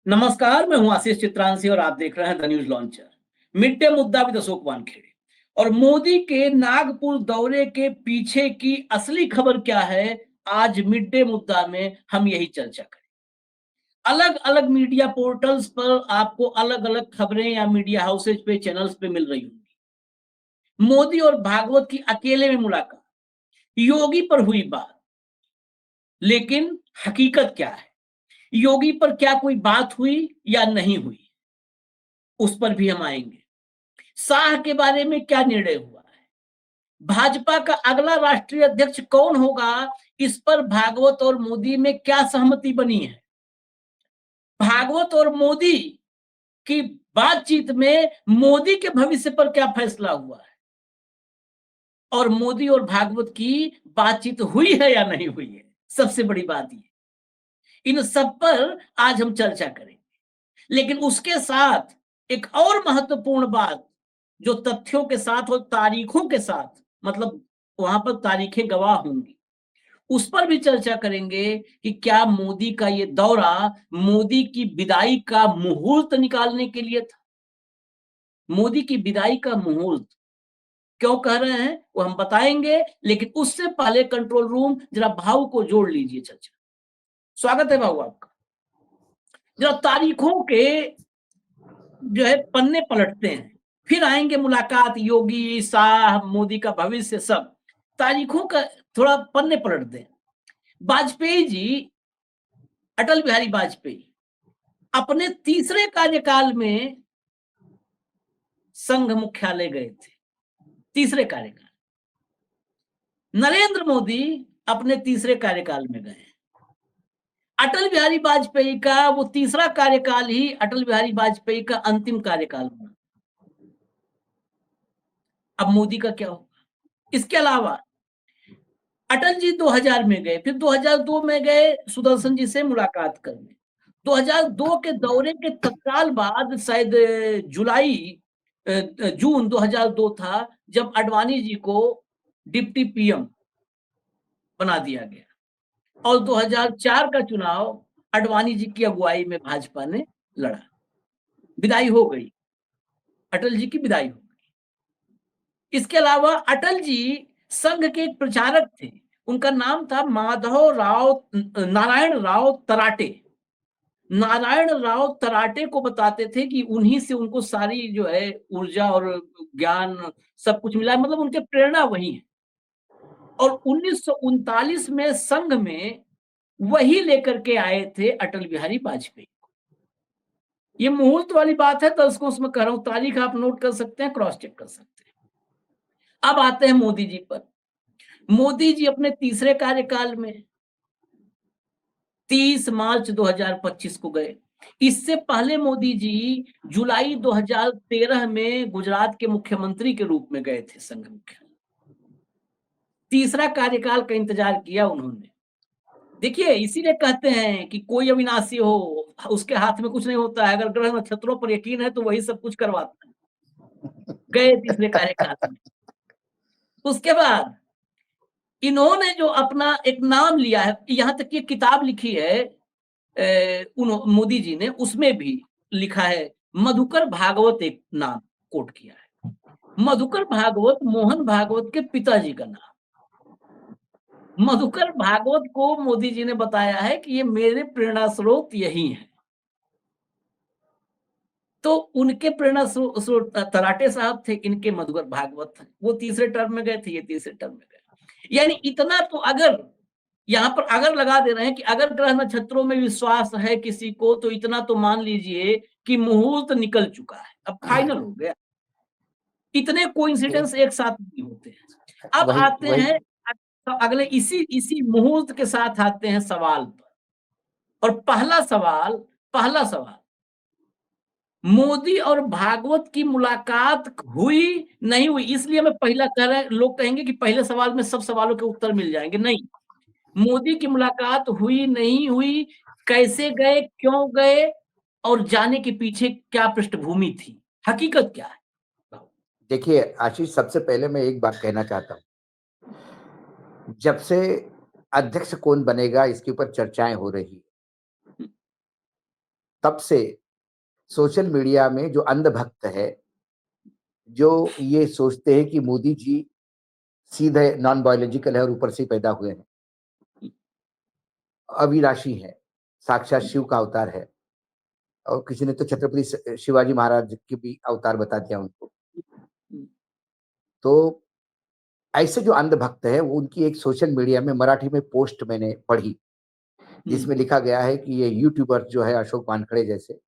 नमस्कार, मैं हूं आशीष चित्रांशी और आप देख रहे हैं the news launcher. Mid day मुद्दा विद अशोक वानखेड़े। और मोदी के नागपुर दौरे के पीछे की असली खबर क्या है, आज मिड डे मुद्दा में हम यही चर्चा करें। अलग अलग मीडिया पोर्टल्स पर आपको अलग अलग खबरें या मीडिया हाउसेज पे, चैनल्स पे मिल रही होंगी। मोदी और भागवत की अकेले में मुलाकात, योगी पर हुई बात, लेकिन हकीकत क्या है? योगी पर क्या कोई बात हुई या नहीं हुई, उस पर भी हम आएंगे। शाह के बारे में क्या निर्णय हुआ है, भाजपा का अगला राष्ट्रीय अध्यक्ष कौन होगा, इस पर भागवत और मोदी में क्या सहमति बनी है, भागवत और मोदी की बातचीत में मोदी के भविष्य पर क्या फैसला हुआ है, और मोदी और भागवत की बातचीत हुई है या नहीं हुई है, सबसे बड़ी बात ये। इन सब पर आज हम चर्चा करेंगे, लेकिन उसके साथ एक और महत्वपूर्ण बात, जो तथ्यों के साथ और तारीखों के साथ, मतलब वहां पर तारीखें गवाह होंगी, उस पर भी चर्चा करेंगे कि क्या मोदी का ये दौरा मोदी की विदाई का मुहूर्त निकालने के लिए था। मोदी की विदाई का मुहूर्त क्यों कह रहे हैं वो हम बताएंगे, लेकिन उससे पहले कंट्रोल रूम जरा भाव को जोड़ लीजिए चर्चा। स्वागत है भाव आपका। जरा तारीखों के जो है पन्ने पलटते हैं, फिर आएंगे मुलाकात, योगी, शाह, मोदी का भविष्य, सब तारीखों का थोड़ा पन्ने पलट दें। वाजपेयी जी, अटल बिहारी वाजपेयी अपने तीसरे कार्यकाल में संघ मुख्यालय गए थे, तीसरे कार्यकाल। नरेंद्र मोदी अपने तीसरे कार्यकाल में गए। अटल बिहारी वाजपेयी का वो तीसरा कार्यकाल ही अटल बिहारी वाजपेयी का अंतिम कार्यकाल बना। अब मोदी का क्या होगा? इसके अलावा अटल जी 2000 में गए, फिर 2002 में गए सुदर्शन जी से मुलाकात करने। 2002 के दौरे के तत्काल बाद शायद जून 2002 था, जब आडवाणी जी को डिप्टी पीएम बना दिया गया और 2004 का चुनाव आडवाणी जी की अगुवाई में भाजपा ने लड़ा। विदाई हो गई, अटल जी की विदाई हो गई। इसके अलावा अटल जी संघ के एक प्रचारक थे, उनका नाम था माधव राव, नारायण राव तराटे। नारायण राव तराटे को बताते थे कि उन्हीं से उनको सारी जो है ऊर्जा और ज्ञान सब कुछ मिला, मतलब उनके प्रेरणा वही है। और 1939 में संघ में वही लेकर के आए थे अटल बिहारी वाजपेयी। ये मुहूर्त वाली बात है, दर्शकों उसमें कह रहा हूं, तारीख आप नोट कर सकते हैं, क्रॉस चेक कर सकते हैं। अब आते हैं मोदी जी पर। मोदी जी अपने तीसरे कार्यकाल में 30 मार्च 2025 को गए। इससे पहले मोदी जी जुलाई 2013 में गुजरात के मुख्यमंत्री के रूप में गए थे संघ मुख्यालय। तीसरा कार्यकाल का इंतजार किया उन्होंने। देखिए, इसीलिए कहते हैं कि कोई अविनाशी हो उसके हाथ में कुछ नहीं होता है, अगर ग्रह नक्षत्रों पर यकीन है तो वही सब कुछ करवाता है। गए तीसरे कार्यकाल में। उसके बाद इन्होंने जो अपना एक नाम लिया है, यहां तक कि किताब लिखी है मोदी जी ने, उसमें भी लिखा है मधुकर भागवत, एक नाम कोट किया है। मधुकर भागवत मोहन भागवत के पिताजी का नाम। मधुकर भागवत को मोदी जी ने बताया है कि ये मेरे प्रेरणा स्रोत यही है। तो उनके प्रेरणा स्रोत तराटे साहब थे, इनके मधुकर भागवत थे। वो तीसरे टर्म में गए थे, ये तीसरे टर्म में गए। यानी इतना तो अगर यहां पर अगर लगा दे रहे हैं कि अगर ग्रह नक्षत्रों में विश्वास है किसी को, तो इतना तो मान लीजिए कि मुहूर्त निकल चुका है, अब फाइनल हो गया। इतने कोइंसिडेंस एक साथ नहीं होते हैं। अब वही आते वही हैं अगले इसी इसी मुहूर्त के साथ आते हैं सवाल पर। और पहला सवाल, मोदी और भागवत की मुलाकात हुई नहीं हुई, इसलिए मैं पहला कह रहे हैं। लोग कहेंगे कि पहले सवाल में सब सवालों के उत्तर मिल जाएंगे, नहीं। मोदी की मुलाकात हुई नहीं हुई, कैसे गए, क्यों गए, और जाने के पीछे क्या पृष्ठभूमि थी, हकीकत क्या है? देखिए आशीष, सबसे पहले मैं एक बात कहना चाहता हूँ। जब से अध्यक्ष कौन बनेगा इसके ऊपर चर्चाएं हो रही, तब से सोशल मीडिया में जो अंधभक्त है, जो ये सोचते हैं कि मोदी जी सीधे नॉन बायोलॉजिकल है और ऊपर से ही पैदा हुए हैं, अविनाशी है, साक्षात शिव का अवतार है, और किसी ने तो छत्रपति शिवाजी महाराज की भी अवतार बता दिया उनको। तो ऐसे जो अंधभक्त है, वो उनकी एक सोशल मीडिया में मराठी में पोस्ट मैंने पढ़ी, जिसमें लिखा गया है कि ये यूट्यूबर जो है अशोक वानखड़े जैसे,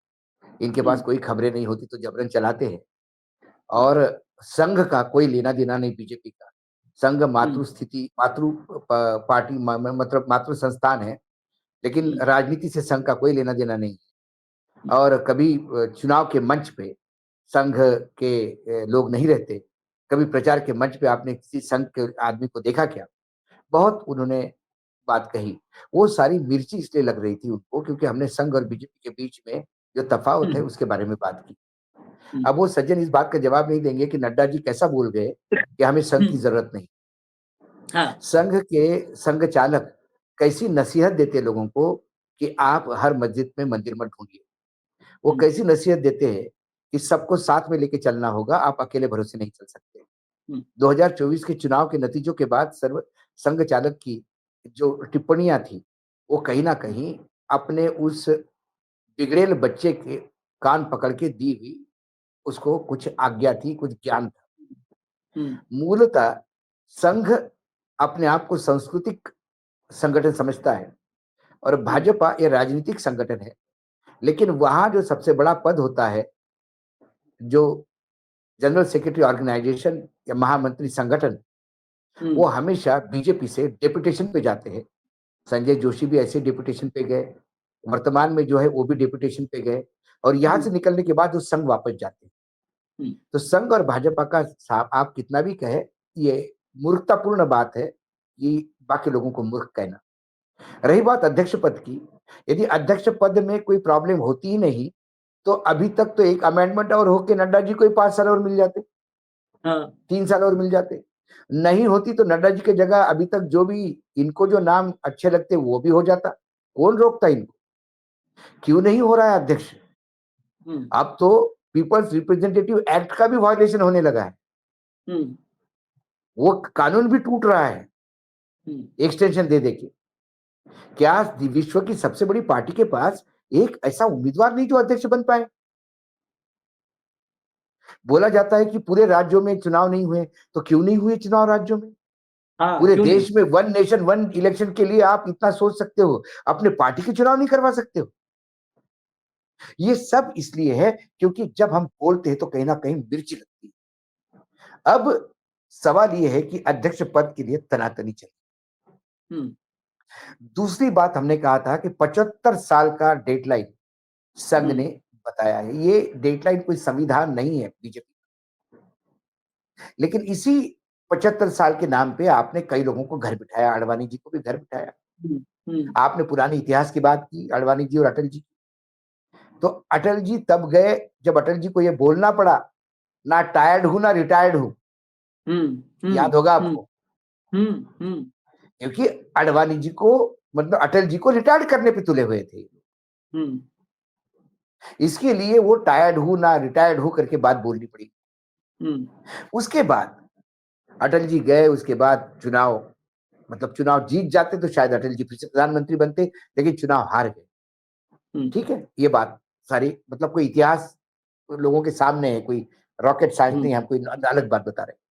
इनके पास कोई खबरें नहीं होती तो जबरन चलाते हैं, और संघ का कोई लेना देना नहीं बीजेपी का। संघ मातृ स्थिति, मातृ पार्टी, मतलब मातृ संस्थान है, लेकिन राजनीति से संघ का कोई लेना देना नहीं। और कभी चुनाव के मंच पे संघ के लोग नहीं रहते, कभी प्रचार के मंच पे आपने किसी संघ के आदमी को देखा क्या? बहुत उन्होंने बात कही। वो सारी मिर्ची इसलिए लग रही थी उनको क्योंकि हमने संघ और बीजेपी के बीच में जो तफावत है उसके बारे में बात की। अब वो सज्जन इस बात का जवाब नहीं देंगे कि नड्डा जी कैसा बोल गए कि हमें संघ की जरूरत नहीं। हाँ। संघ के संघ चालक कैसी नसीहत देते लोगों को कि आप हर मस्जिद में मंदिर मत ढूंढिए। वो कैसी नसीहत देते हैं कि सबको साथ में लेके चलना होगा, आप अकेले भरोसे नहीं चल सकते। 2024 के चुनाव के नतीजों के बाद सर्व संघ चालक की जो टिप्पणियां थी, वो कहीं ना कहीं अपने उस बिगड़ेल बच्चे के कान पकड़ के दी हुई उसको कुछ आज्ञा थी, कुछ ज्ञान था। मूलतः संघ अपने आप को सांस्कृतिक संगठन समझता है और भाजपा ये राजनीतिक संगठन है, लेकिन वहां जो सबसे बड़ा पद होता है, जो जनरल सेक्रेटरी ऑर्गेनाइजेशन या महामंत्री संगठन, वो हमेशा बीजेपी से डेपुटेशन पे जाते हैं। संजय जोशी भी ऐसे डेपुटेशन पे गए, वर्तमान में जो है वो भी डेपुटेशन पे गए, और यहां से निकलने के बाद वो संघ वापस जाते हैं। तो संघ और भाजपा का आप कितना भी कहे, ये मूर्खतापूर्ण बात है कि बाकी लोगों को मूर्ख कहना। रही बात अध्यक्ष पद की, यदि अध्यक्ष पद में कोई प्रॉब्लम होती ही नहीं तो अभी तक तो एक अमेंडमेंट और होके नड्डा जी को 5 साल और मिल जाते, 3 साल और मिल जाते। नहीं होती तो नड्डा जी की जगह अभी तक जो भी इनको जो नाम अच्छे लगते वो भी हो जाता। कौन रोकता इनको? क्यों नहीं हो रहा है अध्यक्ष? अब तो पीपल्स रिप्रेजेंटेटिव एक्ट का भी वायलेशन होने लगा है। वो कानून भी टूट रहा है एक्सटेंशन दे देके। क्या विश्व की सबसे बड़ी पार्टी के पास एक ऐसा उम्मीदवार नहीं जो अध्यक्ष बन पाए? बोला जाता है कि पूरे राज्यों में चुनाव नहीं हुए, तो क्यों नहीं हुए चुनाव राज्यों में? पूरे देश में वन नेशन वन इलेक्शन के लिए आप इतना सोच सकते हो, अपने पार्टी के चुनाव नहीं करवा सकते हो? ये सब इसलिए है क्योंकि जब हम बोलते हैं तो कहीं ना कहीं मिर्ची लगती है। अब सवाल ये है कि अध्यक्ष पद के लिए तनातनी चली। दूसरी बात हमने कहा था कि 75 साल का डेडलाइन संघ ने बताया है। ये डेडलाइन कोई संविधान नहीं है बीजेपी, लेकिन इसी 75 साल के नाम पे आपने कई लोगों को घर बिठाया, आडवाणी जी को भी घर बिठाया। आपने पुराने इतिहास की बात की, आडवाणी जी और अटल जी। तो अटल जी तब गए जब अटल जी को ये बोलना पड़ा, ना टायर्ड हूं ना रिटायर्ड हूं। याद होगा आपको, क्योंकि आडवाणी जी को, मतलब अटल जी को रिटायर्ड करने पे तुले हुए थे। इसके लिए वो टायर्ड हूं ना रिटायर्ड हूं करके बात बोलनी पड़ी। उसके बाद अटल जी गए, उसके बाद चुनाव, मतलब चुनाव जीत जाते तो शायद अटल जी फिर से प्रधानमंत्री बनते, लेकिन चुनाव हार गए। ठीक है, ये बात सारी, मतलब कोई इतिहास लोगों के सामने है, कोई रॉकेट साइंस नहीं, हम कोई अलग बात बता रहे।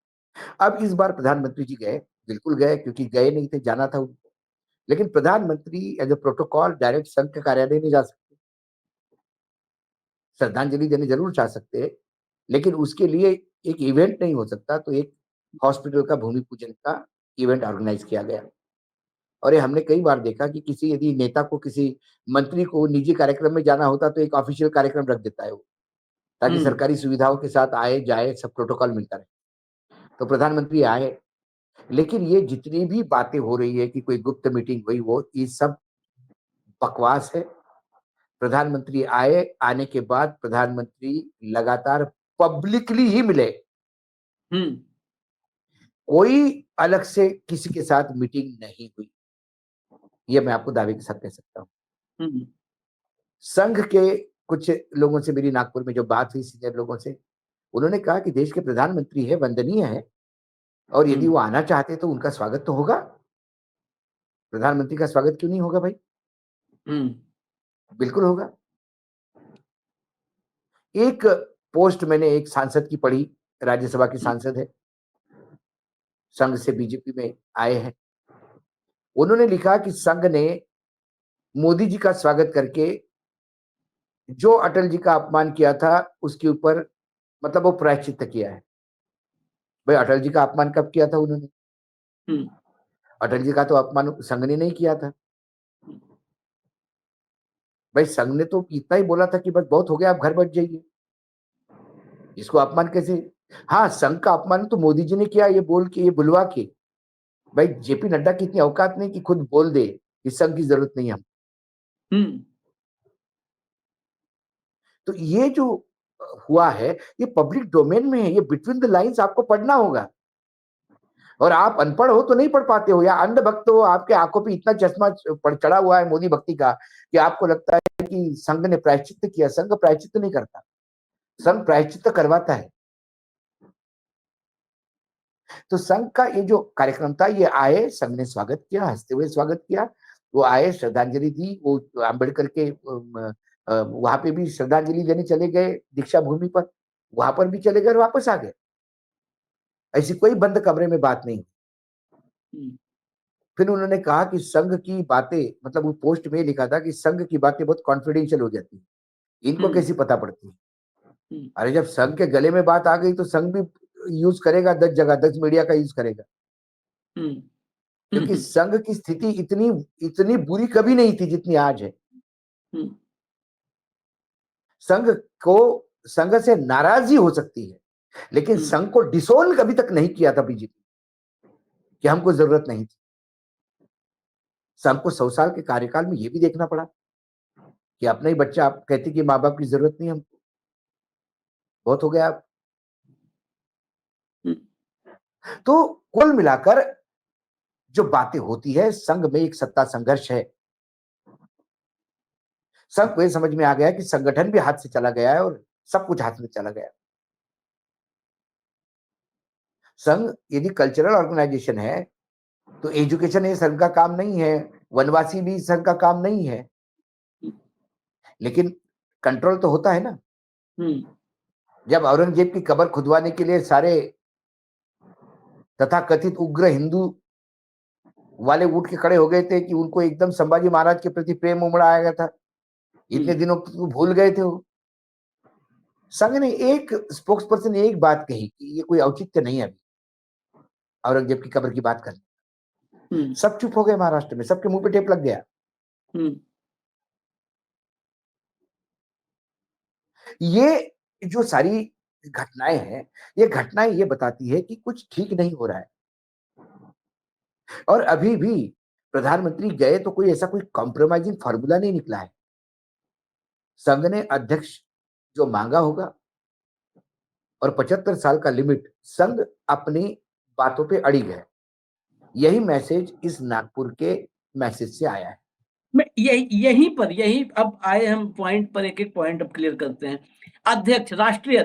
अब इस बार प्रधानमंत्री जी गए, बिल्कुल गए, क्योंकि गए नहीं थे, जाना था उनको। लेकिन प्रधानमंत्री एज ए प्रोटोकॉल डायरेक्ट संघ के कार्यालय नहीं जा सकते। श्रद्धांजलि देने जरूर जा सकते हैं, लेकिन उसके लिए एक इवेंट नहीं हो सकता, तो एक हॉस्पिटल का भूमि पूजन का इवेंट ऑर्गेनाइज किया गया। और ये हमने कई बार देखा कि किसी यदि नेता को, किसी मंत्री को निजी कार्यक्रम में जाना होता तो एक ऑफिशियल कार्यक्रम रख देता है वो, ताकि सरकारी सुविधाओं के साथ आए जाए, सब प्रोटोकॉल मिलता रहे। तो प्रधानमंत्री आए, लेकिन ये जितनी भी बातें हो रही है कि कोई गुप्त मीटिंग हुई, वो ये सब बकवास है। प्रधानमंत्री आए, आने के बाद प्रधानमंत्री लगातार पब्लिकली ही मिले, कोई अलग से किसी के साथ मीटिंग नहीं हुई। ये मैं आपको दावे के साथ कह सकता हूं। संघ के कुछ लोगों से मेरी नागपुर में जो बात हुई सीनियर लोगों से, उन्होंने कहा कि देश के प्रधानमंत्री है, वंदनीय है, और यदि वो आना चाहते तो उनका स्वागत तो होगा। प्रधानमंत्री का स्वागत क्यों नहीं होगा भाई? बिल्कुल होगा। एक पोस्ट मैंने एक सांसद की पढ़ी, राज्यसभा की सांसद है, संघ से बीजेपी में आए हैं। उन्होंने लिखा कि संघ ने मोदी जी का स्वागत करके जो अटल जी का अपमान किया था उसके ऊपर मतलब वो प्रायश्चित किया है। भाई अटल जी का अपमान कब किया था उन्होंने? अटल जी का तो अपमान संघ ने नहीं किया था। भाई संघ ने तो इतना ही बोला था कि बस बहुत हो गया, आप घर बैठ जाइए। इसको अपमान कैसे? हाँ, संघ का अपमान तो मोदी जी ने किया, ये बोल के, ये बुलवा के। भाई जेपी नड्डा की इतनी औकात नहीं कि खुद बोल दे कि संघ की जरूरत नहीं है हम। तो ये जो हुआ है ये पब्लिक डोमेन में है, ये बिटवीन द लाइंस आपको पढ़ना होगा। और आप अनपढ़ हो तो नहीं पढ़ पाते हो, या अंधभक्त हो, आपके आंखों पे इतना चश्मा चढ़ा हुआ है मोदी भक्ति का कि आपको लगता है कि संघ ने प्रायश्चित किया। संघ प्रायश्चित नहीं करता, संघ प्रायश्चित करवाता है। तो संघ का ये जो कार्यक्रम था, ये आए, संघ ने स्वागत किया, हंसते हुए स्वागत किया। वो आए, श्रद्धांजलि दी, वो अम्बेडकर के वहां पे भी श्रद्धांजलि देने चले गए, दीक्षा भूमि पर, वहां पर भी चले गए और वापस आ गए। ऐसी कोई बंद कमरे में बात नहीं। फिर उन्होंने कहा कि संघ की बातें, मतलब वो पोस्ट में लिखा था कि संघ की बातें बहुत कॉन्फिडेंशियल हो जाती है, इनको कैसी पता पड़ती है? अरे जब संघ के गले में बात आ गई तो संघ भी यूज करेगा 10 जगह, 10 मीडिया का यूज करेगा। क्योंकि संघ की स्थिति इतनी इतनी बुरी कभी नहीं थी जितनी आज है। संघ को, संघ से नाराजगी हो सकती है, लेकिन संघ को डिसोन कभी तक नहीं किया था बीजेपी कि हमको जरूरत नहीं थी। संघ को 100 साल के कार्यकाल में यह भी देखना पड़ा कि अपना ही बच्चा आप कहते कि माँ बाप की जरूरत नहीं हमको, बहुत हो गया आप। तो कुल मिलाकर जो बातें होती है, संघ में एक सत्ता संघर्ष है। संघ को ये समझ में आ गया कि संगठन भी हाथ से चला गया है और सब कुछ हाथ में चला गया। संघ यदि कल्चरल ऑर्गेनाइजेशन है तो एजुकेशन ये संघ का काम नहीं है, वनवासी भी संघ का काम नहीं है, लेकिन कंट्रोल तो होता है ना। जब औरंगजेब की कब्र खुदवाने के लिए सारे तथाकथित उग्र हिंदू वाले उठ के खड़े हो गए थे कि उनको एकदम संभाजी महाराज के प्रति प्रेम उमड़ा गया था, इतने दिनों तो भूल गए थे वो। संघ ने एक स्पोक्स पर्सन ने एक बात कही कि ये कोई औचित्य नहीं है अभी औरंगजेब की कब्र की बात करने। सब चुप हो गए महाराष्ट्र में, सबके मुंह पे टेप लग गया। ये जो सारी घटनाएं हैं, ये घटनाएं ये बताती है कि कुछ ठीक नहीं हो रहा है। और अभी भी प्रधानमंत्री गए तो कोई ऐसा कोई कॉम्प्रोमाइजिंग फार्मूला नहीं निकला है। संघ ने अध्यक्ष जो मांगा होगा और 75 साल का लिमिट, संघ अपनी बातों पे अड़ी गए। यही मैसेज इस नागपुर के मैसेज से आया है। मैं यही अब आए हम पॉइंट पर, एक एक पॉइंट अब क्लियर करते हैं। अध्यक्ष, राष्ट्रीय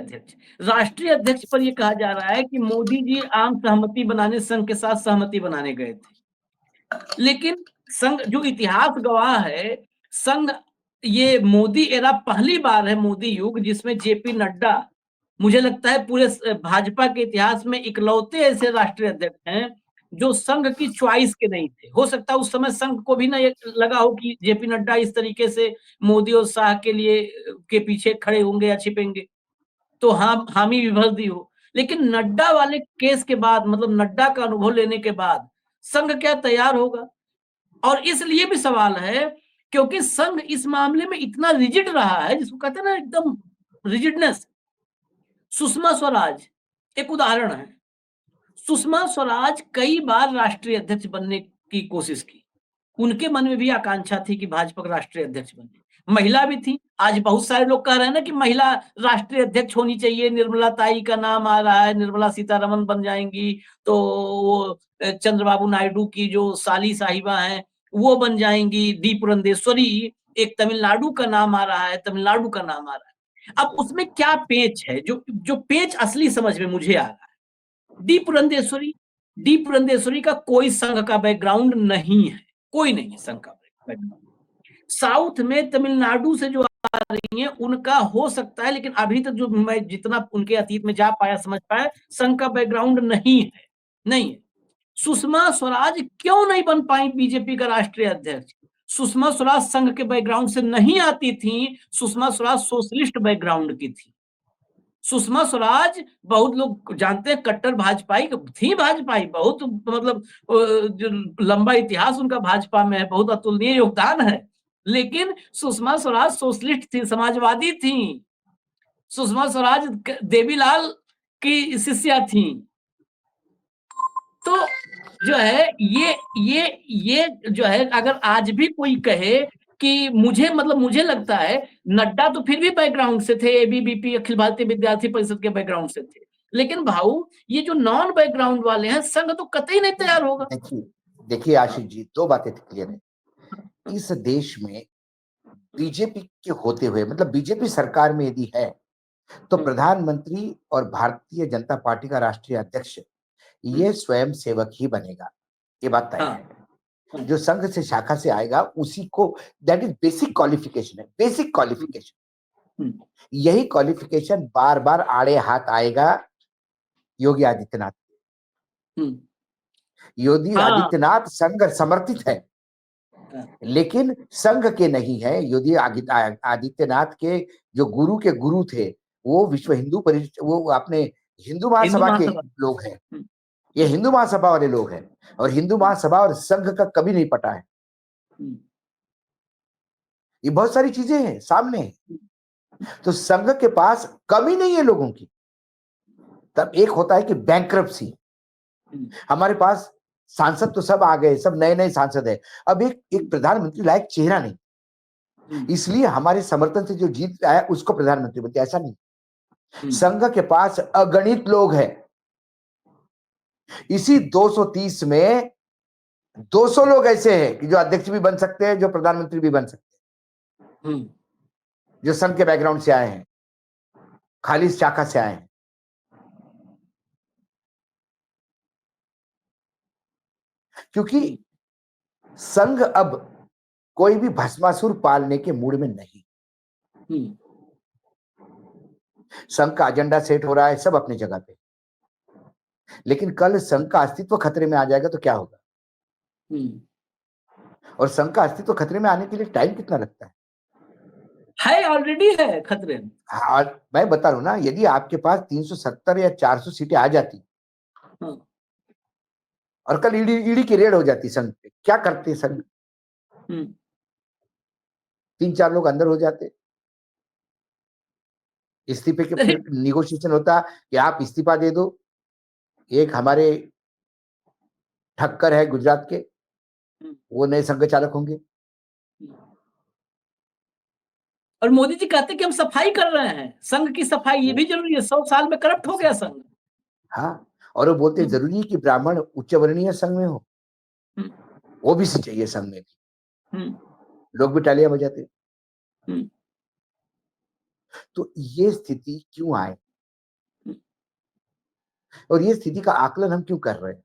अध्यक्ष पर यह कहा जा रहा है कि मोदी जी आम सहमति बनाने संघ के साथ सहमति बनाने गए थे, लेकिन संघ जो इतिहास गवाह है, संघ ये मोदी एरा पहली बार है, मोदी युग, जिसमें जेपी नड्डा, मुझे लगता है पूरे भाजपा के इतिहास में इकलौते ऐसे राष्ट्रीय अध्यक्ष हैं जो संघ की च्वाइस के नहीं थे। हो सकता है उस समय संघ को भी ना ये लगा हो कि जेपी नड्डा इस तरीके से मोदी और शाह के लिए के पीछे खड़े होंगे या छिपेंगे, तो हामी भी भर दी हो। लेकिन नड्डा वाले केस के बाद, मतलब नड्डा का अनुभव लेने के बाद, संघ क्या तैयार होगा? और इसलिए भी सवाल है क्योंकि संघ इस मामले में इतना रिजिड रहा है, जिसको कहते हैं ना एकदम रिजिडनेस। सुषमा स्वराज एक उदाहरण है। सुषमा स्वराज कई बार राष्ट्रीय अध्यक्ष बनने की कोशिश की, उनके मन में भी आकांक्षा थी कि भाजपा का राष्ट्रीय अध्यक्ष बने। महिला भी थी। आज बहुत सारे लोग कह रहे हैं ना कि महिला राष्ट्रीय अध्यक्ष होनी चाहिए, निर्मला ताई का नाम आ रहा है, निर्मला सीतारमन बन जाएंगी, तो वो चंद्रबाबू नायडू की जो साली साहिबा हैं वो बन जाएंगी, डी पुरंदेश्वरी एक तमिलनाडु का नाम आ रहा है, तमिलनाडु का नाम आ रहा है। अब उसमें क्या पेच है, जो जो पेच असली समझ में मुझे आ रहा है। डी पुरंदेश्वरी का कोई संघ का बैकग्राउंड नहीं है, कोई नहीं है संघ का बैकग्राउंड। साउथ में तमिलनाडु से जो आ रही है उनका हो सकता है, लेकिन अभी तक जो मैं जितना उनके अतीत में जा पाया, समझ पाया, संघ का बैकग्राउंड नहीं है, नहीं है। सुषमा स्वराज क्यों नहीं बन पाई बीजेपी का राष्ट्रीय अध्यक्ष? सुषमा स्वराज संघ के बैकग्राउंड से नहीं आती थी, सुषमा स्वराज सोशलिस्ट बैकग्राउंड की थी। सुषमा स्वराज, बहुत लोग जानते हैं, कट्टर भाजपाई थी, भाजपाई बहुत, मतलब जो लंबा इतिहास उनका भाजपा में है, बहुत अतुलनीय योगदान है, लेकिन सुषमा स्वराज सोशलिस्ट थी, समाजवादी थी। सुषमा स्वराज देवीलाल की शिष्या थी। तो जो है ये जो है, अगर आज भी कोई कहे कि मुझे लगता है नड्डा तो फिर भी बैकग्राउंड से थे, एबीवीपी अखिल भारतीय विद्यार्थी परिषद के बैकग्राउंड से थे, लेकिन भाऊ ये जो नॉन बैकग्राउंड वाले हैं, संघ तो कतई नहीं तैयार होगा। देखिए आशीष जी, दो बातें क्लियर है। इस देश में बीजेपी के होते हुए, मतलब बीजेपी सरकार में यदि है, तो प्रधानमंत्री और भारतीय जनता पार्टी का राष्ट्रीय अध्यक्ष ये स्वयं सेवक ही बनेगा, ये बात तय है। जो संघ से शाखा से आएगा उसी को, दैट इज बेसिक क्वालिफिकेशन है, बेसिक क्वालिफिकेशन। यही क्वालिफिकेशन बार बार आड़े हाथ आएगा योगी आदित्यनाथ। योगी आदित्यनाथ संघ समर्थित है, लेकिन संघ के नहीं है। योगी आदित्यनाथ के जो गुरु के गुरु थे वो विश्व हिंदू परिषद, वो अपने हिंदू महासभा के लोग हैं। ये हिंदू महासभा वाले लोग हैं, और हिंदू महासभा और संघ का कभी नहीं पटा है। ये बहुत सारी चीजें हैं सामने है। तो संघ के पास कमी नहीं है लोगों की। तब एक होता है कि बैंक्रप्सी, हमारे पास सांसद तो सब आ गए, सब नए नए सांसद है, अब एक प्रधानमंत्री लायक चेहरा नहीं, इसलिए हमारे समर्थन से जो जीत आया उसको प्रधानमंत्री बनते, ऐसा नहीं। संघ के पास अगणित लोग हैं। इसी 230 में 200 लोग ऐसे हैं कि जो अध्यक्ष भी बन सकते हैं, जो प्रधानमंत्री भी बन सकते हैं, जो संघ के बैकग्राउंड से आए हैं, खालिद शाखा से आए हैं। क्योंकि संघ अब कोई भी भस्मासुर पालने के मूड में नहीं। संघ का एजेंडा सेट हो रहा है, सब अपनी जगह पे, लेकिन कल संघ का अस्तित्व खतरे में आ जाएगा तो क्या होगा? और संघ का अस्तित्व खतरे में आने के लिए टाइम कितना लगता है? ऑलरेडी है खतरे में। हाँ, मैं बता रहा हूं ना, यदि आपके पास 370 या 400 सीटें आ जाती और कल ईडी की रेड हो जाती संघ पे, क्या करते संघ? 3-4 लोग अंदर हो जाते, इस्तीफे के फिर निगोशिएशन होता कि आप इस्तीफा दे दो। एक हमारे ठक्कर है गुजरात के, वो नए संघ चालक होंगे। और मोदी जी कहते कि हम सफाई कर रहे हैं, संघ की सफाई, ये भी जरूरी है, 100 साल में करप्ट हो गया संघ। हाँ, और वो बोलते जरूरी है कि ब्राह्मण उच्च वर्णीय संघ में हो, ओबीसी चाहिए संघ में भी, लोग भी तालियां बजाते। तो ये स्थिति क्यों आए, और ये स्थिति का आकलन हम क्यों कर रहे हैं?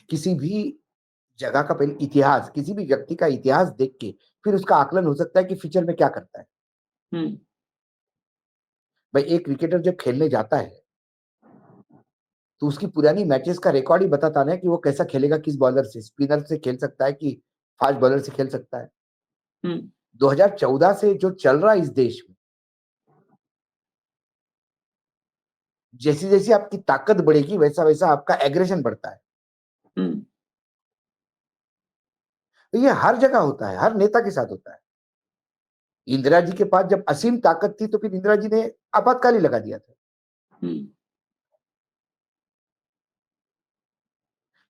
किसी भी जगह का पहले इतिहास, किसी भी व्यक्ति का इतिहास देख के फिर उसका आकलन हो सकता है कि फ्यूचर में क्या करता है। भाई, एक क्रिकेटर जब खेलने जाता है तो उसकी पुरानी मैचेस का रिकॉर्ड ही बताता है कि वो कैसा खेलेगा, किस बॉलर से, स्पिनर से खेल सकता है कि फास्ट बॉलर से खेल सकता है। 2014 से जो चल रहा है इस देश में, जैसी जैसी आपकी ताकत बढ़ेगी वैसा वैसा आपका एग्रेशन बढ़ता है। तो ये हर जगह होता है, हर नेता के साथ होता है। इंदिरा जी के पास जब असीम ताकत थी तो फिर इंदिरा जी ने आपातकाल ही लगा दिया था,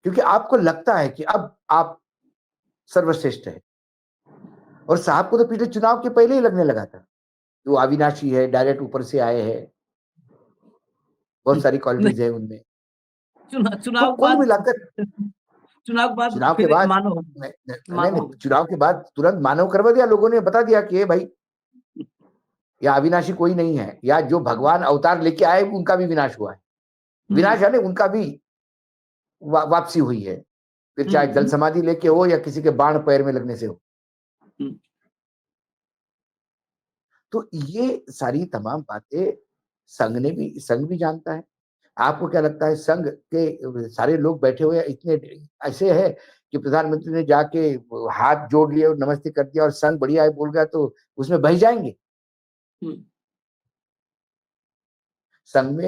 क्योंकि आपको लगता है कि अब आप सर्वश्रेष्ठ है। और साहब को तो पिछले चुनाव के पहले ही लगने लगा था कि वो अविनाशी है, डायरेक्ट ऊपर से आए हैं, बहुत सारी क्वालिटीज है उनमें। चुनाव तो कुल मिलाकर चुनाव के बाद चुनाव के फिर बाद मानो नहीं मानो नहीं, चुनाव के बाद तुरंत मानव करवा दिया लोगों ने, बता दिया कि ये भाई या अविनाशी कोई नहीं है, या जो भगवान अवतार लेके आए उनका भी विनाश हुआ है। विनाश है, उनका भी वापसी हुई है, फिर चाहे जल समाधि लेके हो या किसी के बाण पैर में लगने से हो। तो ये सारी तमाम बातें संघ भी जानता है। आपको क्या लगता है, संघ के सारे लोग बैठे हुए इतने ऐसे है कि प्रधानमंत्री ने जाके हाथ जोड़ लिए और नमस्ते कर दिया और संघ बढ़िया है बोल गया तो उसमें बह जाएंगे? संघ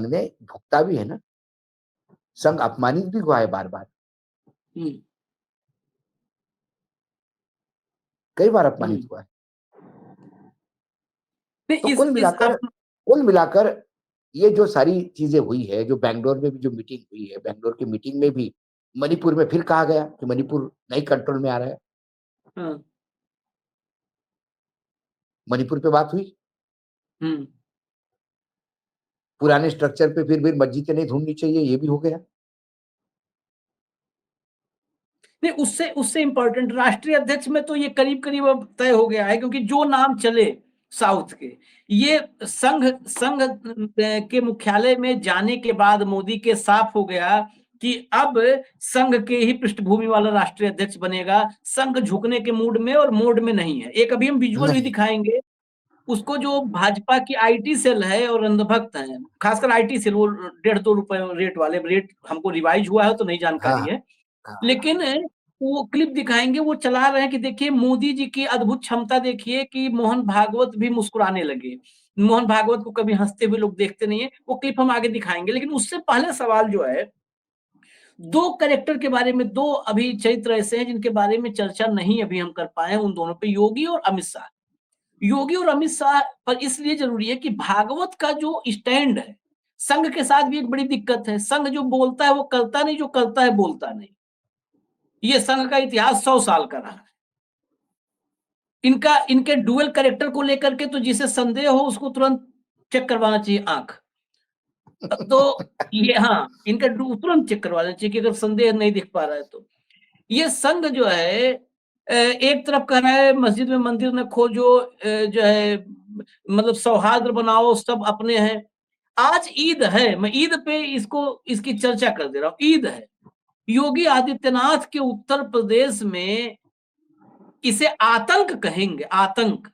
ने भुगता भी है ना, संघ अपमानित भी हुआ है बार बार, कई बार अपमानित हुआ है। तो कुल मिलाकर ये जो सारी चीजें हुई है, जो बैंगलोर में भी जो मीटिंग हुई है, बैंगलोर की मीटिंग में भी मणिपुर में फिर कहा गया कि मणिपुर नहीं कंट्रोल में आ रहा है। मणिपुर पे बात हुई, पुराने स्ट्रक्चर पे फिर मस्जिदें नहीं ढूंढनी चाहिए, ये भी हो गया। नहीं, उससे उससे इंपॉर्टेंट राष्ट्रीय अध्यक्ष में तो ये करीब करीब अब तय हो गया है, क्योंकि जो नाम चले साउथ के, ये संघ संघ के मुख्यालय में जाने के बाद मोदी के साफ हो गया कि अब संघ के ही पृष्ठभूमि वाला राष्ट्रीय अध्यक्ष बनेगा। संघ झुकने के मूड में और मोड में नहीं है। एक अभी हम विजुअल भी दिखाएंगे उसको, जो भाजपा की आईटी सेल है और अंधभक्त है, खासकर आईटी सेल, वो 1.5-2 रुपए रेट वाले, रेट हमको रिवाइज हुआ है तो नहीं जानकारी है, लेकिन वो क्लिप दिखाएंगे, वो चला रहे हैं कि देखिए मोदी जी की अद्भुत क्षमता देखिए कि मोहन भागवत भी मुस्कुराने लगे। मोहन भागवत को कभी हंसते हुए लोग देखते नहीं है। वो क्लिप हम आगे दिखाएंगे, लेकिन उससे पहले सवाल जो है, दो कैरेक्टर के बारे में, दो अभी चरित्र ऐसे हैं जिनके बारे में चर्चा नहीं अभी हम कर पाए, उन दोनों पे, योगी और अमित शाह। योगी और अमित शाह पर इसलिए जरूरी है कि भागवत का जो स्टैंड है, संघ के साथ भी एक बड़ी दिक्कत है। संघ जो बोलता है वो करता नहीं, जो करता है बोलता नहीं। ये संघ का इतिहास 100 साल का रहा है। इनके डुअल कैरेक्टर को लेकर के तो जिसे संदेह हो उसको तुरंत चेक करवाना चाहिए आंख। तो ये, हाँ, इनका तुरंत चेक करवाना चाहिए कि अगर संदेह नहीं दिख पा रहा है तो। ये संघ जो है, एक तरफ कह रहा है मस्जिद में मंदिर न खोजो, जो है मतलब सौहार्द बनाओ, सब अपने हैं। आज ईद है, मैं ईद पे इसकी चर्चा कर दे रहा हूं। ईद है, योगी आदित्यनाथ के उत्तर प्रदेश में इसे आतंक कहेंगे, आतंक।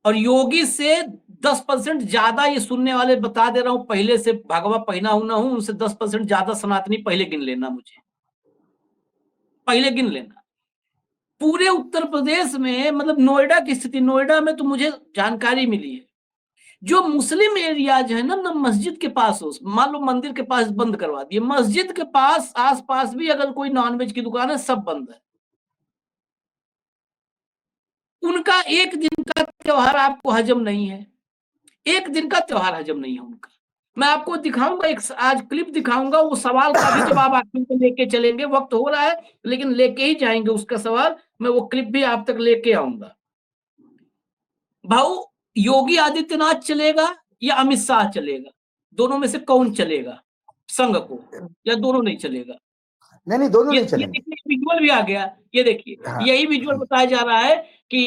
और योगी से 10% ज्यादा, ये सुनने वाले बता दे रहा हूं पहले से, भगवा पहना हूं ना हूं, उनसे 10% ज्यादा सनातनी पहले गिन लेना, मुझे पहले गिन लेना। पूरे उत्तर प्रदेश में, मतलब नोएडा की स्थिति, नोएडा में तो मुझे जानकारी मिली है, जो मुस्लिम एरियाज है ना मस्जिद के पास हो, मान लो मंदिर के पास बंद करवा दिए, मस्जिद के पास आसपास भी अगर कोई नॉनवेज की दुकान है, सब बंद है। उनका एक दिन का त्योहार आपको हजम नहीं है, एक दिन का त्योहार हजम नहीं है उनका। मैं आपको दिखाऊंगा, एक आज क्लिप दिखाऊंगा, वो सवाल का भी जवाब आपको लेके चलेंगे, वक्त हो रहा है लेकिन लेके ही जाएंगे उसका सवाल। मैं वो क्लिप भी आप तक लेके आऊंगा। भाऊ, योगी आदित्यनाथ चलेगा या अमित शाह चलेगा? दोनों में से कौन चलेगा संघ को, या दोनों नहीं चलेगा? नहीं, दोनों ये नहीं चलेंगे। देखिए विजुअल भी आ गया, ये देखिए, हाँ, यही विजुअल बताया जा रहा है कि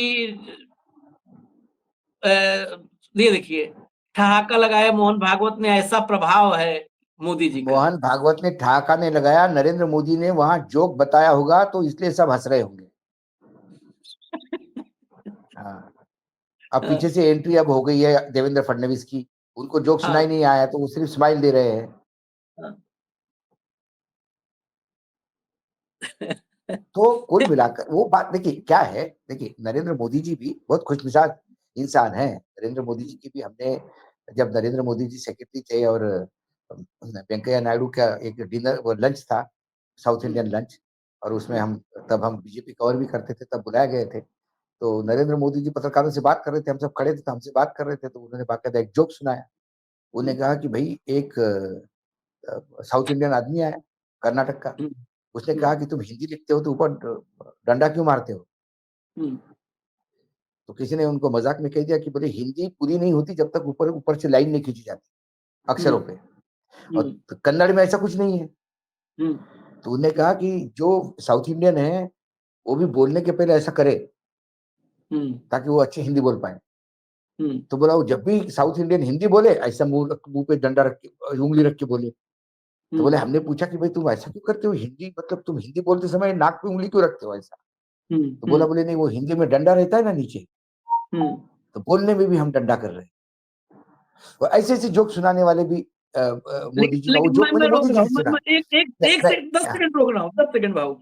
ये देखिए, ठहाका लगाया मोहन भागवत ने, ऐसा प्रभाव है मोदी जी का। मोहन भागवत ने ठहाका नहीं लगाया, नरेंद्र मोदी ने वहां जोक बताया होगा तो इसलिए सब हंस रहे होंगे। हाँ, अब पीछे से एंट्री अब हो गई है देवेंद्र फडणवीस की, उनको जोक सुनाई नहीं आया तो वो सिर्फ स्माइल दे रहे हैं। तो कुल मिलाकर वो बात देखिए क्या है, देखिए नरेंद्र मोदी जी भी बहुत खुशमिजाज इंसान है। नरेंद्र मोदी जी की भी हमने, जब नरेंद्र मोदी जी सेक्रेटरी थे और वेंकैया नायडू का एक डिनर, वो लंच था, साउथ इंडियन लंच, और उसमें तब हम बीजेपी कवर भी करते थे, तब बुलाए गए थे। तो नरेंद्र मोदी जी पत्रकारों से बात कर रहे थे, हम सब खड़े थे तो हमसे बात कर रहे थे, तो उन्होंने बाकायदा एक जोक सुनाया। उन्होंने कहा कि भाई एक साउथ इंडियन आदमी आया, कर्नाटक का, उसने कहा कि तुम हिंदी लिखते हो तो ऊपर डंडा क्यों मारते हो? तो किसी ने उनको मजाक में कह दिया कि बोले हिंदी पूरी नहीं होती जब तक ऊपर ऊपर से लाइन नहीं खींची जाती अक्षरों पे, और कन्नड़ में ऐसा कुछ नहीं है। तो उन्होंने कहा कि जो साउथ इंडियन है वो भी बोलने के पहले ऐसा करे ताकि वो अच्छी हिंदी बोल पाए। तो बोला वो जब भी साउथ इंडियन हिंदी बोले ऐसा मुंह पे डंडा रख के उंगली रख के बोले। तो बोले हमने पूछा कि भाई तुम ऐसा क्यों करते हो, हिंदी मतलब तुम हिंदी बोलते समय नाक पे उंगली क्यों रखते हो ऐसा? तो बोला बोले नहीं वो हिंदी में डंडा रहता है ना नीचे, तो बोलने में भी हम डंडा कर रहे हैं। तो ऐसे ऐसे जोक सुनाने वाले भी मोदी जी का वो लेकिन जोक मैंने मैं रोक मोदी रहा जी हूँ, से सुना। मैं एक नहीं, एक नहीं, सेकंड 10 सेकंड रोक रहा हूँ, 10 सेकंड भाऊ।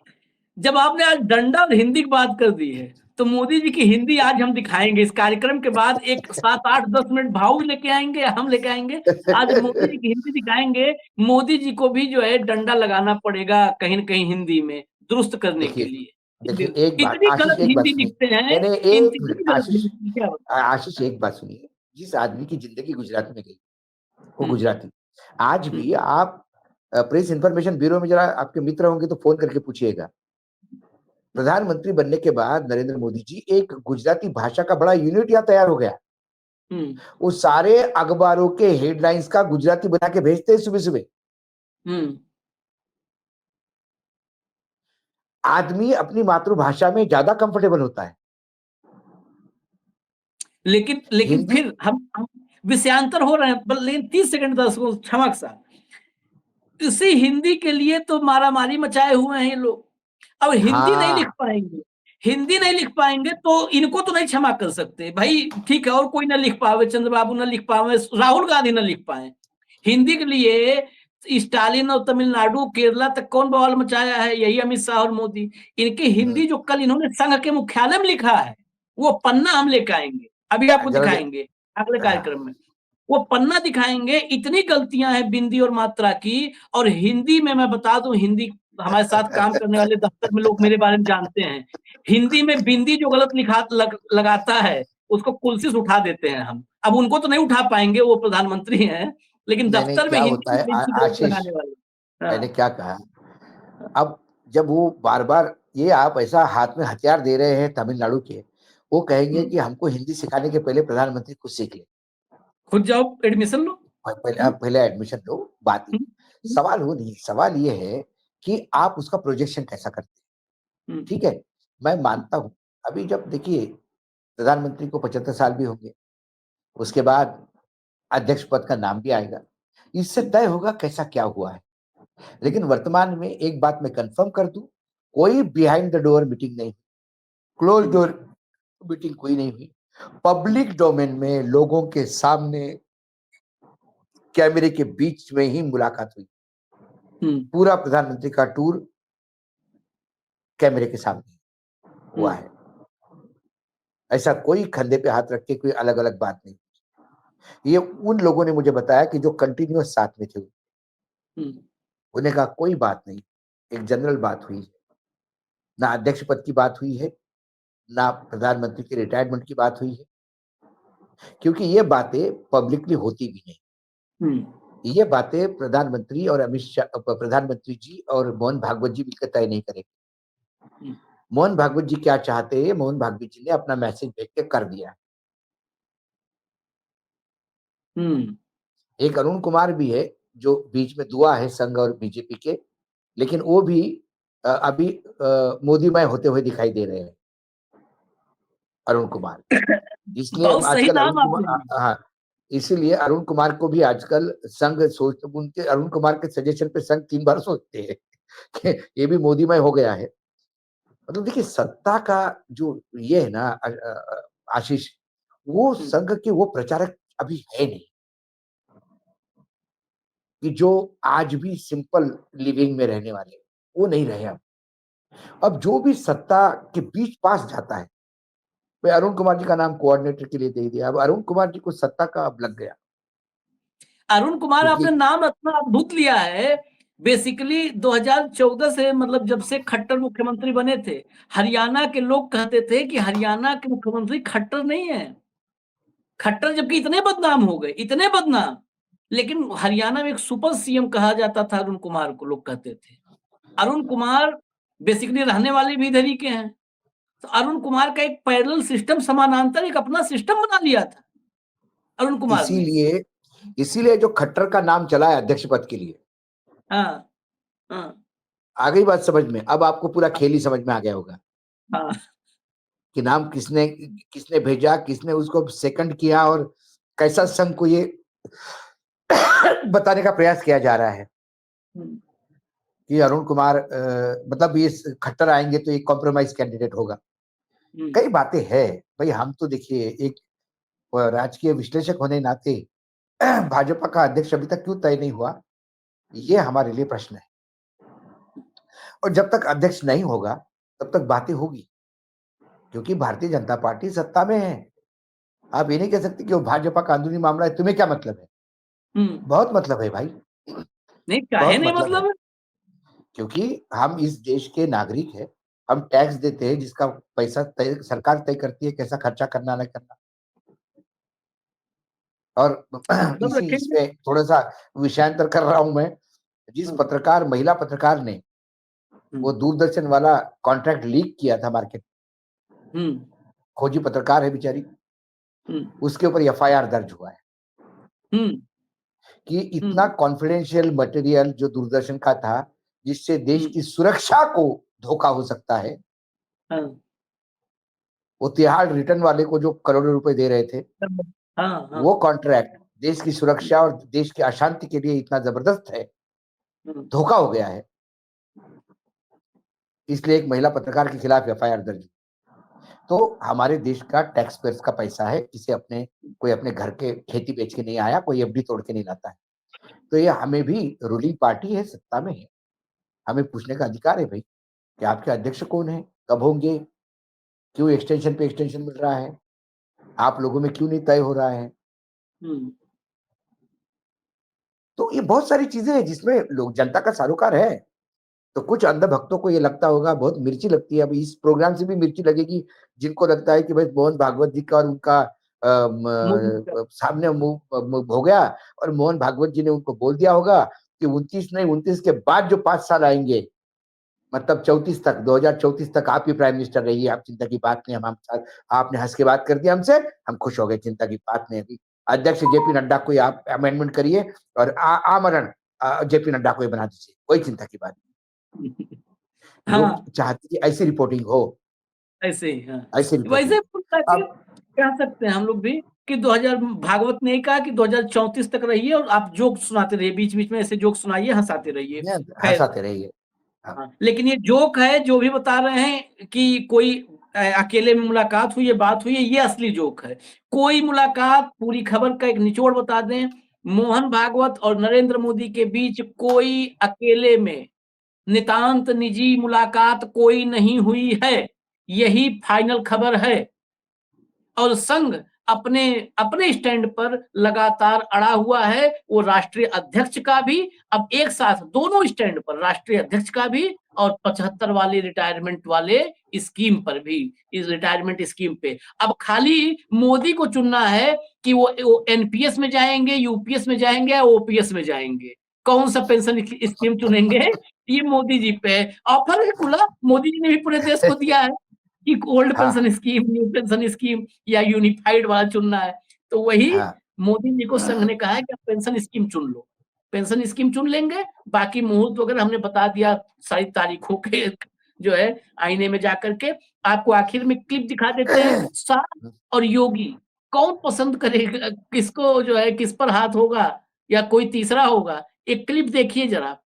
जब आपने आज डंडा और हिंदी की बात कर दी है, तो मोदी जी की हिंदी आज हम दिखाएंगे। इस कार्यक्रम के बाद एक 7 8 10 मिनट भाऊ लेके आएंगे, हम लेके आएंगे। आज मोदी जी की हिंदी दिखाएंगे। मोदी जी को भी जो है डंडा लगाना पड़ेगा कहीं न कहीं हिंदी में दुरुस्त करने के देखिए लिए। देखिए एक बात इतनी आशीष, गलत एक बात हिंदी सुनिए। लिखते हैं, नहीं नहीं एक इतनी गलत आशीष, हिंदी क्या आशीष एक बात सुनिए। जिस आदमी की जिंदगी गुजरात में गई वो हम्म, गुजराती। आज हम्म, भी आप प्रेस इंफॉर्मेशन ब्यूरो में जरा आपके मित्र होंगे तो फोन करके पूछिएगा। प्रधानमंत्री बनने के बाद नरेंद्र मोदी जी एक गुजराती भाषा का बड़ा यूनिट यहाँ तैयार हो गया। हम्म, वो सारे अखबारों के हेडलाइंस का गुजराती बना के भेजते हैं सुबह सुबह। हम्म। आदमी अपनी मातृभाषा में ज्यादा कंफर्टेबल होता है। लेकिन हिंदी फिर हम विषयांतर हो रहे हैं, लेकिन 30 सेकंड दर्शकों क्षमा के साथ इसी हिंदी के लिए तो मारामारी मचाए हुए हैं ये लोग। अब हिंदी नहीं लिख हाँ पाएंगे, हिंदी नहीं लिख पाएंगे तो इनको तो नहीं क्षमा कर सकते भाई। ठीक है, और कोई ना लिख पावे, चंद्रबाबू ना लिख पावे, राहुल गांधी ना लिख पाए हिंदी के लिए। स्टालिन और तमिलनाडु केरला तक कौन बवाल मचाया है? यही अमित शाह और मोदी। इनकी हिंदी जो कल इन्होंने संघ के मुख्यालय में लिखा है, वो पन्ना हम लेकर आएंगे, अभी आपको जरा दिखाएंगे अगले हाँ, कार्यक्रम में। वो पन्ना दिखाएंगे, इतनी गलतियां हैं बिंदी और मात्रा की। और हिंदी में मैं बता दूं, हिंदी हमारे साथ काम करने वाले दफ्तर में लोग मेरे बारे में जानते हैं। हिंदी में बिंदी जो गलत लगाता है उसको कुर्सी से उठा देते हैं हम। अब उनको तो नहीं उठा पाएंगे, वो प्रधानमंत्री हैं, लेकिन नहीं नहीं दफ्तर में क्या हिंदी होता में है बिंदी गलत आशीष, लगाने वाले। मैंने हाँ, क्या कहा। अब जब वो बार बार ये आप ऐसा हाथ में हथियार दे रहे हैं तमिलनाडु के, वो कहेंगे कि हमको हिंदी सिखाने के पहले प्रधानमंत्री खुद सीख ले। खुद जाओ एडमिशन लो। पहले हम्म, आप पहले एडमिशन लो, बात ही हम्म, सवाल वो नहीं। सवाल ये है कि आप उसका प्रोजेक्शन कैसा करते हैं। हम्म, ठीक है, मैं मानता हूं। अभी जब देखिए प्रधानमंत्री को 75 साल भी होंगे, उसके बाद अध्यक्ष पद का नाम भी आएगा, इससे तय होगा कैसा क्या हुआ है। लेकिन वर्तमान में एक बात मैं कंफर्म कर दूं, कोई बिहाइंड द डोर मीटिंग नहीं, क्लोज हम्म, डोर मीटिंग कोई नहीं हुई। पब्लिक डोमेन में लोगों के सामने कैमरे के बीच में ही मुलाकात हुई। हम्म, पूरा प्रधानमंत्री का टूर कैमरे के सामने हुआ हम्म, है। ऐसा कोई कंधे पे हाथ रख के कोई अलग अलग बात नहीं। ये उन लोगों ने मुझे बताया कि जो कंटिन्यूअस साथ में थे, हम्म, उन्हें कहा कोई बात नहीं, एक जनरल बात हुई है। ना अध्यक्ष पद की बात हुई है, ना प्रधानमंत्री के रिटायरमेंट की बात हुई है, क्योंकि ये बातें पब्लिकली होती भी नहीं। हम्म, ये बातें प्रधानमंत्री और अमित शाह, प्रधानमंत्री जी और मोहन भागवत जी मिलकर तय नहीं करेंगे। हम्म, मोहन भागवत जी क्या चाहते हैं, मोहन भागवत जी ने अपना मैसेज भेज के कर दिया। हम्म। एक अरुण कुमार भी है जो बीच में दुआ है संघ और बीजेपी के, लेकिन वो भी अभी मोदीमय होते हुए दिखाई दे रहे हैं, अरुण कुमार। इसलिए बहुत सही आजकल अरुण नाम कुमार आपने लिया। हाँ, इसीलिए अरुण कुमार को भी आजकल संघ सोच, उनके अरुण कुमार के सजेशन पे संघ 3 बार सोचते हैं कि ये भी मोदीमय हो गया है। मतलब देखिए सत्ता का जो ये है ना आशीष, वो हम्म। संघ के वो प्रचारक अभी है नहीं कि जो आज भी सिंपल लिविंग में रहने वाले, वो नहीं रहे अब। अब जो भी सत्ता के बीच पास जाता है, भाई अरुण कुमार जी का नाम कोऑर्डिनेटर के लिए दे दिया। अब अरुण कुमार जी को सत्ता का अब लग गया, अरुण कुमार क्योंकि आपने नाम इतना अद्भुत लिया है। बेसिकली 2014 से, मतलब जब से खट्टर मुख्यमंत्री बने थे, हरियाणा के लोग कहते थे कि हरियाणा के मुख्यमंत्री खट्टर नहीं है। खट्टर जबकि इतने बदनाम हो गए, इतने बदनाम, लेकिन हरियाणा में एक सुपर सीएम कहा जाता था अरुण कुमार को, लोग कहते थे। अरुण कुमार बेसिकली रहने वाले भी इधर ही के हैं। तो अरुण कुमार का एक पैरेलल सिस्टम, समानांतर एक अपना सिस्टम बना लिया था अरुण कुमार ने। इसीलिए इसीलिए जो खट्टर का नाम चला है अध्यक्ष पद के लिए, हाँ, हाँ, आ गई बात समझ में? अब आपको पूरा खेल ही समझ में आ गया होगा हाँ। कि नाम किसने किसने भेजा, किसने उसको सेकंड किया और कैसा संघ को ये बताने का प्रयास किया जा रहा है हम्म, कि अरुण कुमार मतलब ये खट्टर आएंगे तो एक कॉम्प्रोमाइज कैंडिडेट होगा। हम्म, कई बातें हैं भाई। हम तो देखिए एक राजकीय विश्लेषक होने नाते भाजपा का अध्यक्ष अभी तक क्यों तय नहीं हुआ, ये हमारे लिए प्रश्न है। और जब तक अध्यक्ष नहीं होगा तब तक बातें होगी, क्योंकि भारतीय जनता पार्टी सत्ता में है। आप ये नहीं कह सकते कि वो भाजपा का अंदरूनी मामला है। तुम्हें क्या मतलब है? हम्म। बहुत मतलब है भाई, नहीं, काहे बहुत नहीं मतलब है। मतलब है। क्योंकि हम इस देश के नागरिक हैं, हम टैक्स देते हैं, जिसका पैसा तय सरकार तय करती है कैसा खर्चा करना न करना। और मतलब इसी रखेंगे। इसमें थोड़ा सा विषयांतर कर रहा हूं मैं। जिस हम्म, पत्रकार महिला पत्रकार ने वो हम्म, दूरदर्शन वाला कॉन्ट्रैक्ट लीक किया था मार्केट, हम्म, खोजी पत्रकार है बेचारी, हम्म, उसके ऊपर एफआईआर दर्ज हुआ है हम्म, कि इतना हम्म, कॉन्फिडेंशियल मटेरियल जो दूरदर्शन का था, जिससे देश हम्म, की सुरक्षा को धोखा हो सकता है। हाँ, वो तिहाड़ रिटर्न वाले को जो करोड़ों रुपए दे रहे थे, हाँ, हाँ, वो कॉन्ट्रैक्ट देश की सुरक्षा और देश की अशांति के लिए इतना जबरदस्त है, हम्म, धोखा हो गया है। इसलिए एक महिला पत्रकार के खिलाफ एफआईआर दर्ज हुई। तो हमारे देश का टैक्स पेयर्स का पैसा है, इसे अपने कोई अपने घर के खेती बेच के नहीं आया, कोई एफडी तोड़ के नहीं लाता है। तो ये हमें भी, रूलिंग पार्टी है, सत्ता में है, हमें पूछने का अधिकार है भाई कि आपके अध्यक्ष कौन है, कब होंगे, क्यों एक्सटेंशन पे एक्सटेंशन मिल रहा है, आप लोगों में क्यों नहीं तय हो रहा है। हम्म, तो ये बहुत सारी चीजें हैं जिसमें लोग, जनता का सरोकार है। तो कुछ अंध भक्तों को ये लगता होगा बहुत मिर्ची लगती है। अभी इस प्रोग्राम से भी मिर्ची लगेगी जिनको लगता है कि भाई मोहन भागवत जी का और उनका मोदी का। सामने मुंह मुंह हो गया, और मोहन भागवत जी ने उनको बोल दिया होगा कि 29 नहीं 29 के बाद जो 5 साल आएंगे, मतलब 34 तक, 2034 तक आप ही प्राइम मिनिस्टर रहिए, आप चिंता की बात नहीं, हम साथ। आपने हंस के बात कर दिया हमसे, हम खुश हो गए, चिंता की बात नहीं। अभी अध्यक्ष जेपी नड्डा को ही आप अमेंडमेंट करिए और आमरण जेपी नड्डा को ही बना दीजिए, कोई चिंता की बात नहीं। लोग हाँ, चाहते कि ऐसी रिपोर्टिंग हो, ऐसे ही, हाँ। ऐसी वैसे रिपोर्टिंग। ताकि अब कह सकते हैं हम लोग भी कि 2000, भागवत ने ही कहा कि 2034 तक रहिए और आप जोक सुनाते रहिए, बीच बीच में ऐसे जोक सुनाइए, हंसाते रहिए। खैर, हंसाते रहिए। हाँ, हाँ, लेकिन ये जोक है जो भी बता रहे हैं कि कोई अकेले में मुलाकात हुई है, बात हुई है, ये असली जोक है। कोई मुलाकात, पूरी खबर का एक निचोड़ बता दें। मोहन भागवत और नरेंद्र मोदी के बीच कोई अकेले में नितांत निजी मुलाकात कोई नहीं हुई है। यही फाइनल खबर है। और संघ अपने अपने स्टैंड पर लगातार अड़ा हुआ है, वो राष्ट्रीय अध्यक्ष का भी, अब एक साथ दोनों स्टैंड पर, राष्ट्रीय अध्यक्ष का भी और 75 वाले रिटायरमेंट वाले स्कीम पर भी, इस रिटायरमेंट स्कीम पे अब खाली मोदी को चुनना है कि वो एनपीएस में जाएंगे, यूपीएस में जाएंगे या ओपीएस में जाएंगे, कौन सा पेंशन स्कीम चुनेंगे। ये मोदी जी पे है। ऑफर है खुला, मोदी जी ने भी पूरे देश को दिया है कि ओल्ड हाँ, pension scheme, new pension scheme या यूनिफाइड वाला चुनना है। तो वही हाँ, मोदी जी को संघ ने कहा है कि आप पेंशन स्कीम चुन लो, पेंशन स्कीम चुन लेंगे। बाकी मुहूर्त वगैरह हमने बता दिया सारी तारीखों के, जो है आईने में जाकर के। आपको आखिर में क्लिप दिखा देते हैं। शाह और योगी कौन पसंद करेगा, किसको जो है किस पर हाथ होगा या कोई तीसरा होगा। एक क्लिप देखिए जरा।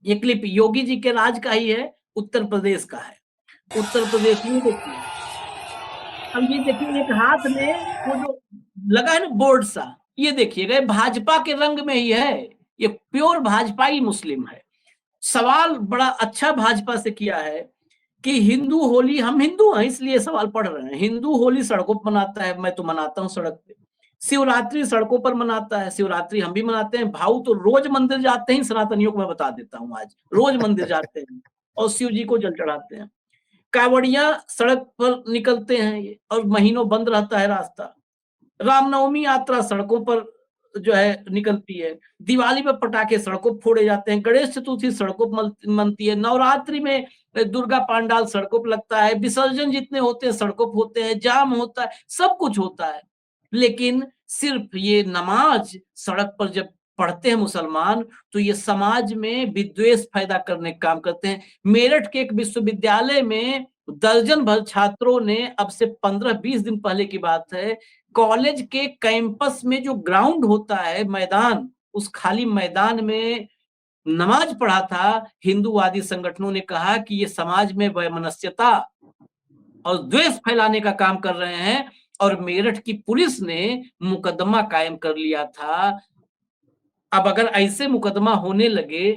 ये क्लिप योगी जी के राज का ही है, उत्तर प्रदेश का है। उत्तर प्रदेश में देखिए, अब ये देखिए एक हाथ में वो जो लगा है ना बोर्ड सा, ये देखिएगा, ये भाजपा के रंग में ही है। ये प्योर भाजपाई मुस्लिम है। सवाल बड़ा अच्छा भाजपा से किया है कि हिंदू होली, हम हिंदू हैं इसलिए सवाल पढ़ रहे हैं, हिंदू होली सड़कों पर मनाता है, मैं तो मनाता हूँ सड़क पे। शिवरात्रि सड़कों पर मनाता है, शिवरात्रि हम भी मनाते हैं। भाऊ तो रोज मंदिर जाते हैं, सनातनियों को मैं बता देता हूँ, आज रोज मंदिर जाते हैं और शिव जी को जल चढ़ाते हैं। कावड़िया सड़क पर निकलते हैं ये, और महीनों बंद रहता है रास्ता। रामनवमी यात्रा सड़कों पर जो है निकलती है। दिवाली में पटाखे सड़कों पर फोड़े जाते हैं। गणेश चतुर्थी सड़कों पर मनती है। नवरात्रि में दुर्गा पांडाल सड़कों पर लगता है। विसर्जन जितने होते हैं सड़कों पर होते हैं, जाम होता है, सब कुछ होता है। लेकिन सिर्फ ये नमाज सड़क पर जब पढ़ते हैं मुसलमान, तो ये समाज में विद्वेष पैदा करने का काम करते हैं। मेरठ के एक विश्वविद्यालय में दर्जन भर छात्रों ने, अब से 15-20 दिन पहले की बात है, कॉलेज के कैंपस में जो ग्राउंड होता है, मैदान, उस खाली मैदान में नमाज पढ़ा था। हिंदूवादी संगठनों ने कहा कि ये समाज में वैमनस्यता और द्वेष फैलाने का काम कर रहे हैं, और मेरठ की पुलिस ने मुकदमा कायम कर लिया था। अब अगर ऐसे मुकदमा होने लगे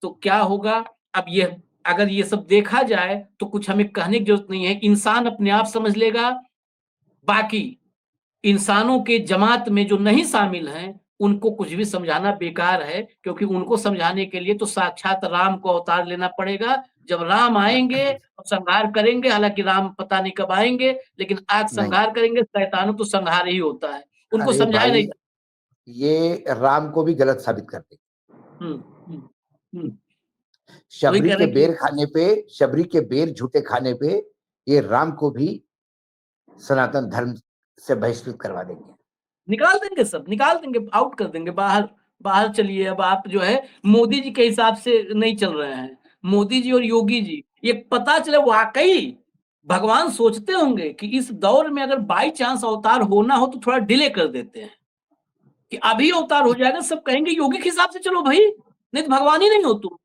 तो क्या होगा? अब ये, अगर ये सब देखा जाए तो कुछ हमें कहने की जरूरत नहीं है, इंसान अपने आप समझ लेगा। बाकी इंसानों के जमात में जो नहीं शामिल हैं, उनको कुछ भी समझाना बेकार है, क्योंकि उनको समझाने के लिए तो साक्षात राम को अवतार लेना पड़ेगा। जब राम आएंगे और संहार करेंगे, हालांकि राम पता नहीं कब आएंगे, लेकिन आज नहीं, संहार करेंगे। शैतानों तो संहार ही होता है, उनको अरे समझाया भाई, नहीं। ये राम को भी गलत साबित कर देगी। हम्म, हम्म, हम्म। वही शबरी कह के रहे कि बेर खाने पे, शबरी के बेर झूठे खाने पे ये राम को भी सनातन धर्म से बहिष्कृत करवा देंगे। निकाल देंगे, सब निकाल देंगे, आउट कर देंगे, बाहर बाहर चलिए। अब आप जो है मोदी जी के हिसाब से नहीं चल रहे हैं। मोदी जी और योगी जी, ये पता चले वाकई भगवान सोचते होंगे कि इस दौर में अगर बाई चांस अवतार होना हो तो थोड़ा डिले कर देते हैं, कि अभी अवतार हो जाएगा, सब कहेंगे योगी के हिसाब से चलो भाई, नहीं तो भगवान ही नहीं हो तुम,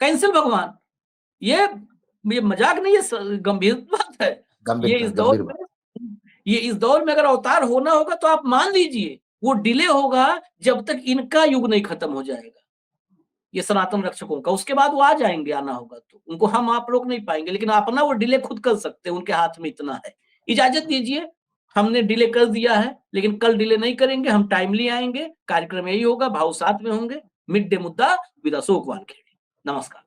कैंसिल भगवान। ये ये मजाक नहीं है, गंभीर बात है। ये इस दौर गंभीर में, बात। ये इस दौर में अगर अवतार होना होगा तो आप मान लीजिए वो डिले होगा, जब तक इनका युग नहीं खत्म हो जाएगा, ये सनातन रक्षकों का। उसके बाद वो आ जाएंगे, आना होगा तो उनको हम आप रोक नहीं पाएंगे, लेकिन अपना वो डिले खुद कर सकते हैं, उनके हाथ में इतना है। इजाजत दीजिए, हमने डिले कर दिया है, लेकिन कल डिले नहीं करेंगे, हम टाइमली आएंगे। कार्यक्रम यही होगा, भाव साथ में होंगे। मिड डे मुद्दा विद अशोक वानखेड़े। नमस्कार।